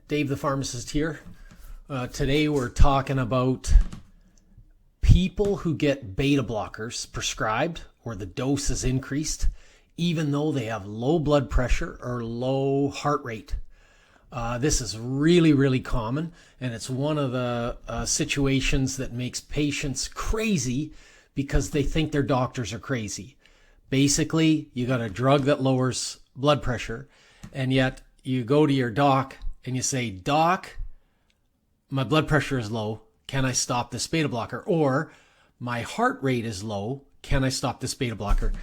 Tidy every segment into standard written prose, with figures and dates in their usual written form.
Dave the pharmacist here. Today we're talking about people who get beta blockers prescribed or the dose is increased even though they have low blood pressure or low heart rate. This is really common, and it's one of the situations that makes patients crazy because they think their doctors are crazy. Basically, you got a drug that lowers blood pressure, and yet you go to your doc and you say, "Doc, my blood pressure is low. Can I stop this beta blocker?" Or, "My heart rate is low. Can I stop this beta blocker?"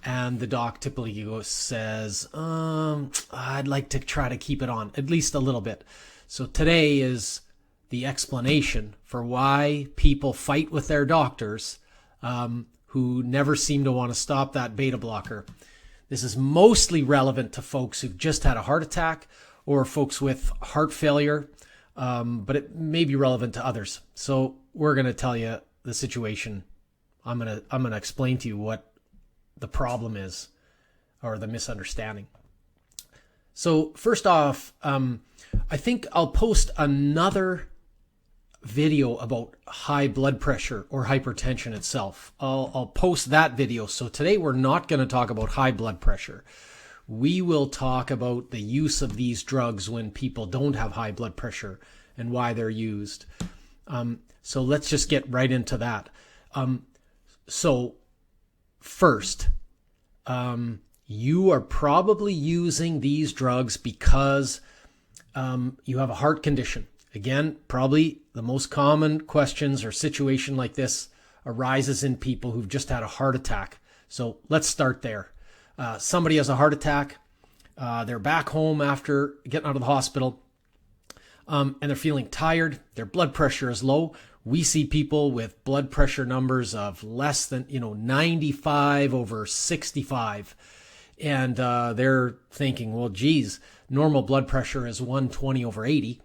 And the doc typically says, "I'd like to try to keep it on at least a little bit." So today is the explanation for why people fight with their doctors who never seem to want to stop that beta blocker. This is mostly relevant to folks who've just had a heart attack or folks with heart failure, but it may be relevant to others. So we're going to tell you the situation. I'm going to explain to you what the problem is, or the misunderstanding. So first off, I think I'll post another video about high blood pressure or hypertension itself. I'll post that video. So today we're not going to talk about high blood pressure. We will talk about the use of these drugs when people don't have high blood pressure and why they're used. So let's just get right into that. So first, you are probably using these drugs because you have a heart condition. Again, probably the most common questions or situation like this arises in people who've just had a heart attack. So let's start there. Somebody has a heart attack. They're back home after getting out of the hospital, and they're feeling tired. Their blood pressure is low. We see people with blood pressure numbers of less than 95 over 65. And they're thinking, well, geez, normal blood pressure is 120 over 80.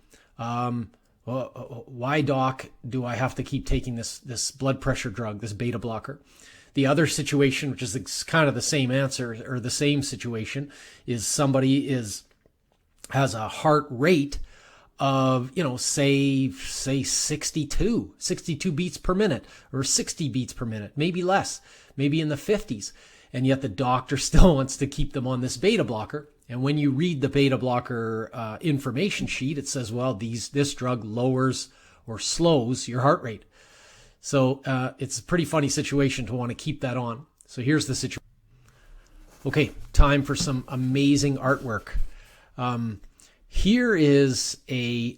Why, doc, do I have to keep taking this blood pressure drug, this beta blocker? The other situation, which is kind of the same answer or the same situation, is somebody has a heart rate of, say 62 beats per minute or 60 beats per minute, maybe less, maybe in the 50s. And yet the doctor still wants to keep them on this beta blocker. And when you read the beta blocker information sheet, it says, well, this drug lowers or slows your heart rate. So it's a pretty funny situation to want to keep that on. So here's the situation. Okay, time for some amazing artwork. Here is a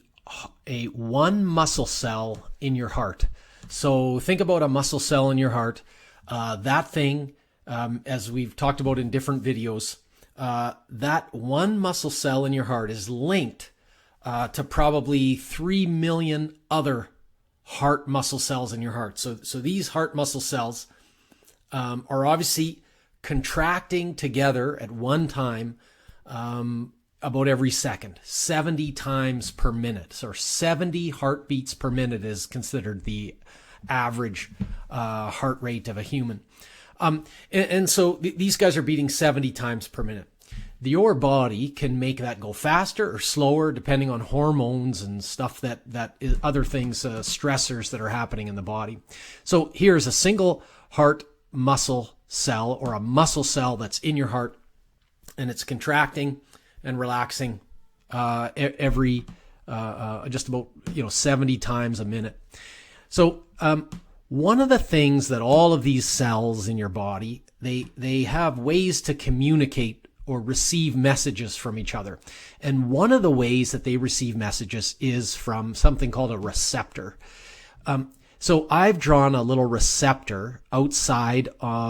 one muscle cell in your heart. So think about a muscle cell in your heart. That thing, as we've talked about in different videos, that one muscle cell in your heart is linked to probably 3 million other heart muscle cells in your heart. So these heart muscle cells are obviously contracting together at one time about every second, 70 times per minute. So 70 heartbeats per minute is considered the average heart rate of a human. And so these guys are beating 70 times per minute. Your body can make that go faster or slower depending on hormones and stuff that is other things, stressors that are happening in the body. So here's a single heart muscle cell or a muscle cell that's in your heart, and it's contracting and relaxing every just about 70 times a minute. So one of the things that all of these cells in your body, they have ways to communicate or receive messages from each other. And one of the ways that they receive messages is from something called a receptor. So I've drawn a little receptor outside.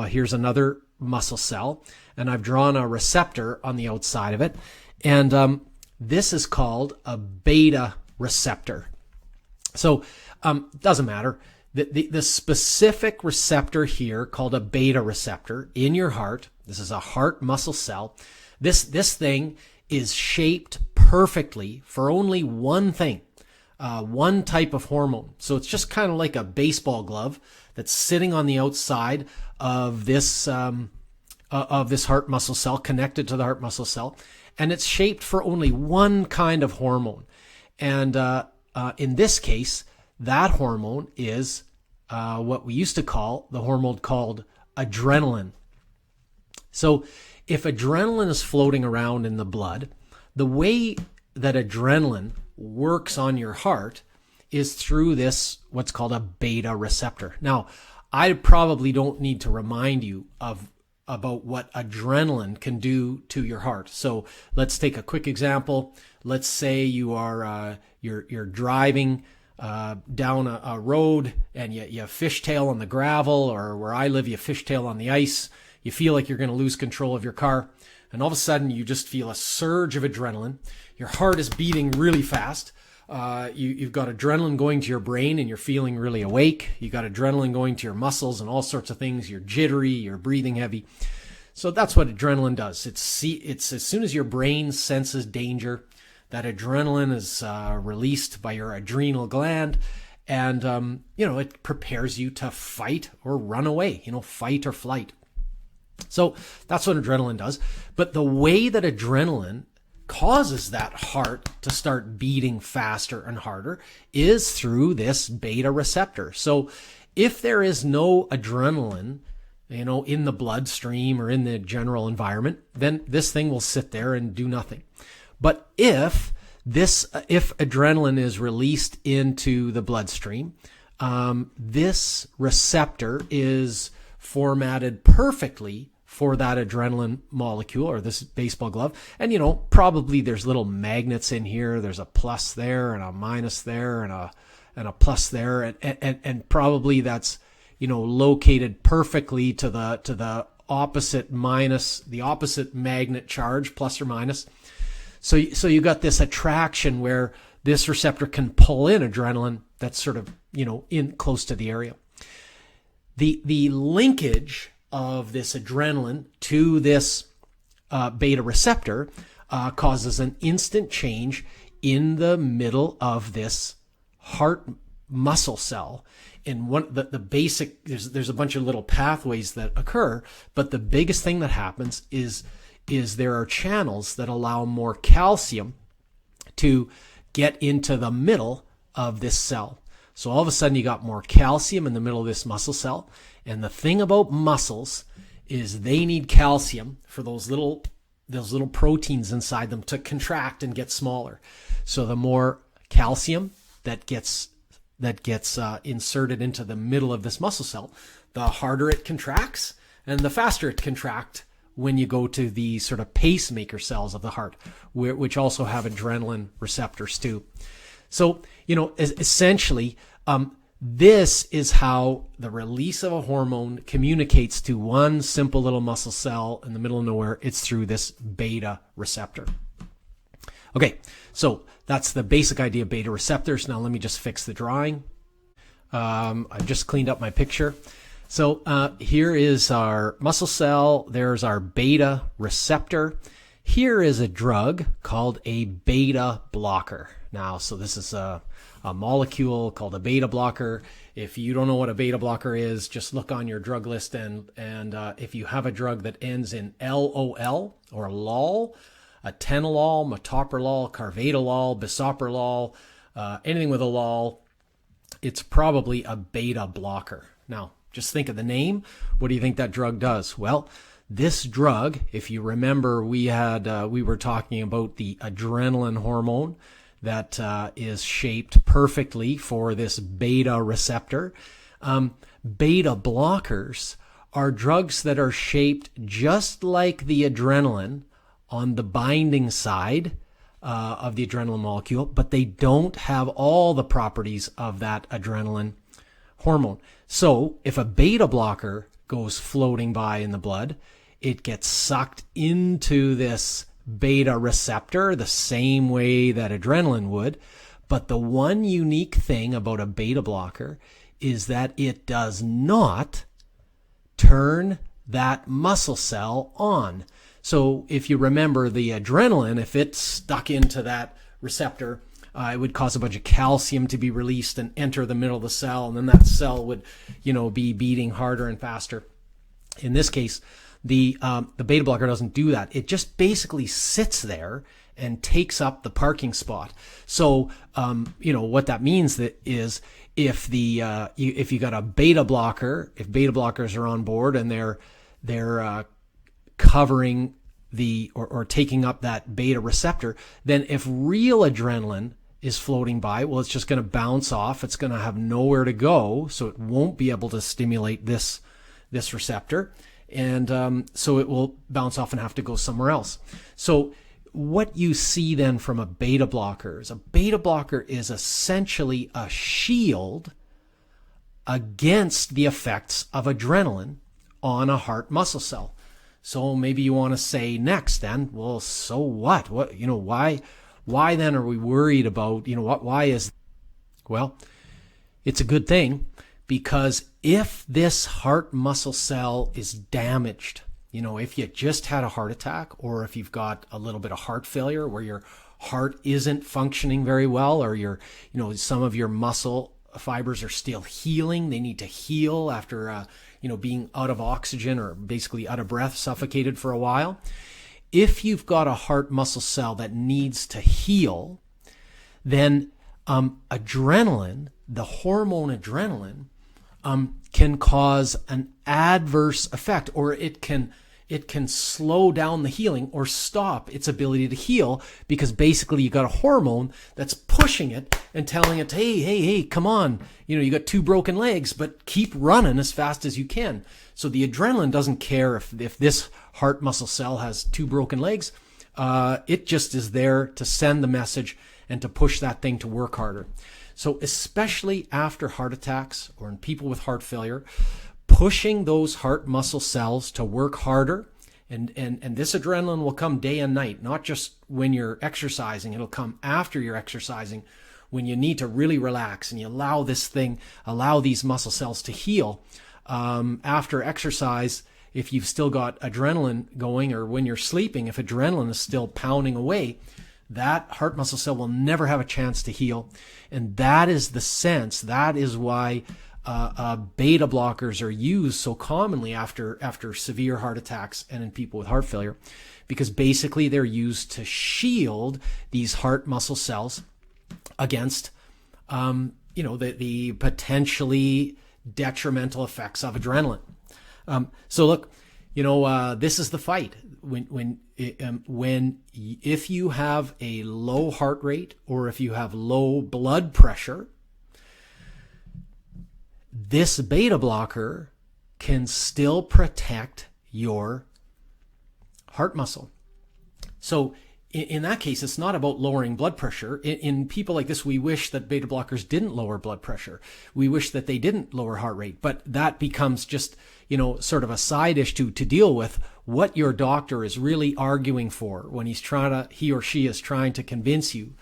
Here's another muscle cell, and I've drawn a receptor on the outside of it. And this is called a beta receptor. So doesn't matter. The specific receptor here called a beta receptor in your heart, this is a heart muscle cell. This thing is shaped perfectly for only one thing, one type of hormone. So it's just kind of like a baseball glove that's sitting on the outside of this heart muscle cell, connected to the heart muscle cell, and it's shaped for only one kind of hormone. And in this case, that hormone is what we used to call the hormone called adrenaline. So if adrenaline is floating around in the blood, the way that adrenaline works on your heart is through this, what's called a beta receptor. Now, I probably don't need to remind you about what adrenaline can do to your heart. So let's take a quick example. Let's say you are you're driving down a road and you fishtail on the gravel, or where I live, you fishtail on the ice. You feel like you're going to lose control of your car, and all of a sudden you just feel a surge of adrenaline. Your heart is beating really fast. You've got adrenaline going to your brain and you're feeling really awake. You've got adrenaline going to your muscles and all sorts of things. You're jittery, you're breathing heavy. So that's what adrenaline does. It's as soon as your brain senses danger, that adrenaline is released by your adrenal gland, and it prepares you to fight or run away, fight or flight. So that's what adrenaline does. But the way that adrenaline causes that heart to start beating faster and harder is through this beta receptor. So if there is no adrenaline, in the bloodstream or in the general environment, then this thing will sit there and do nothing. But if adrenaline is released into the bloodstream, this receptor is formatted perfectly for that adrenaline molecule, or this baseball glove. And, probably there's little magnets in here. There's a plus there and a minus there and a plus there. And probably that's, located perfectly to the opposite magnet charge, plus or minus. So you got this attraction where this receptor can pull in adrenaline that's sort of, in close to the area. The linkage of this adrenaline to this beta receptor causes an instant change in the middle of this heart muscle cell. And the basic, there's a bunch of little pathways that occur, but the biggest thing that happens is there are channels that allow more calcium to get into the middle of this cell. So all of a sudden you got more calcium in the middle of this muscle cell. And the thing about muscles is they need calcium for those little proteins inside them to contract and get smaller. So the more calcium that gets inserted into the middle of this muscle cell, the harder it contracts and the faster it contracts when you go to the sort of pacemaker cells of the heart, which also have adrenaline receptors too. So, essentially, this is how the release of a hormone communicates to one simple little muscle cell in the middle of nowhere. It's through this beta receptor. Okay, so that's the basic idea of beta receptors. Now let me just fix the drawing. I've just cleaned up my picture. So here is our muscle cell. There's our beta receptor. Here is a drug called a beta blocker. Now, so this is a molecule called a beta blocker. If you don't know what a beta blocker is, just look on your drug list, and if you have a drug that ends in LOL or LOL, atenolol, metoprolol, carvedilol, bisoprolol, anything with a lol, it's probably a beta blocker. Now, just think of the name. What do you think that drug does? Well, this drug, if you remember, we were talking about the adrenaline hormone that is shaped perfectly for this beta receptor. Beta blockers are drugs that are shaped just like the adrenaline on the binding side of the adrenaline molecule, but they don't have all the properties of that adrenaline hormone. So if a beta blocker goes floating by in the blood, it gets sucked into this beta receptor the same way that adrenaline would. But the one unique thing about a beta blocker is that it does not turn that muscle cell on. So if you remember the adrenaline, if it stuck into that receptor, it would cause a bunch of calcium to be released and enter the middle of the cell, and then that cell would, be beating harder and faster. In this case, The beta blocker doesn't do that. It just basically sits there and takes up the parking spot. So, what that means is if you got a beta blocker, if beta blockers are on board and they're covering or taking up that beta receptor, then if real adrenaline is floating by, well, it's just going to bounce off. It's going to have nowhere to go, so it won't be able to stimulate this receptor, and so it will bounce off and have to go somewhere else. So what you see then from a beta blocker is essentially a shield against the effects of adrenaline on a heart muscle cell. So maybe you want to say next then, well, so what? Why then are we worried about, well, it's a good thing, because if this heart muscle cell is damaged, if you just had a heart attack, or if you've got a little bit of heart failure where your heart isn't functioning very well, or some of your muscle fibers are still healing, they need to heal after, being out of oxygen or basically out of breath, suffocated for a while. If you've got a heart muscle cell that needs to heal, then adrenaline, the hormone adrenaline, can cause an adverse effect, or it can slow down the healing or stop its ability to heal, because basically you got a hormone that's pushing it and telling it, hey, come on, you got 2 broken legs, but keep running as fast as you can. So the adrenaline doesn't care if this heart muscle cell has 2 broken legs. It just is there to send the message and to push that thing to work harder. So especially after heart attacks or in people with heart failure, pushing those heart muscle cells to work harder, and this adrenaline will come day and night, not just when you're exercising. It'll come after you're exercising, when you need to really relax and you allow these muscle cells to heal. After exercise, if you've still got adrenaline going, or when you're sleeping, if adrenaline is still pounding away, that heart muscle cell will never have a chance to heal. And that is why beta blockers are used so commonly after severe heart attacks and in people with heart failure, because basically they're used to shield these heart muscle cells against the potentially detrimental effects of adrenaline. So look, this is the fight. If you have a low heart rate, or if you have low blood pressure, this beta blocker can still protect your heart muscle. So in that case, it's not about lowering blood pressure. In people like this, we wish that beta blockers didn't lower blood pressure. We wish that they didn't lower heart rate, but that becomes just, sort of a side issue to deal with. What your doctor is really arguing for when he or she is trying to convince you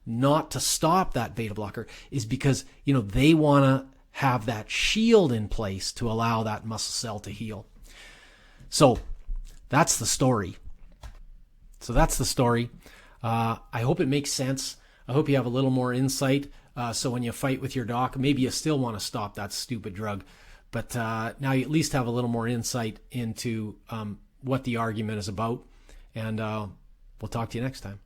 not to stop that beta blocker is because, they want to have that shield in place to allow that muscle cell to heal. So that's the story. I hope it makes sense. I hope you have a little more insight. So when you fight with your doc, maybe you still want to stop that stupid drug, but now you at least have a little more insight into what the argument is about. And we'll talk to you next time.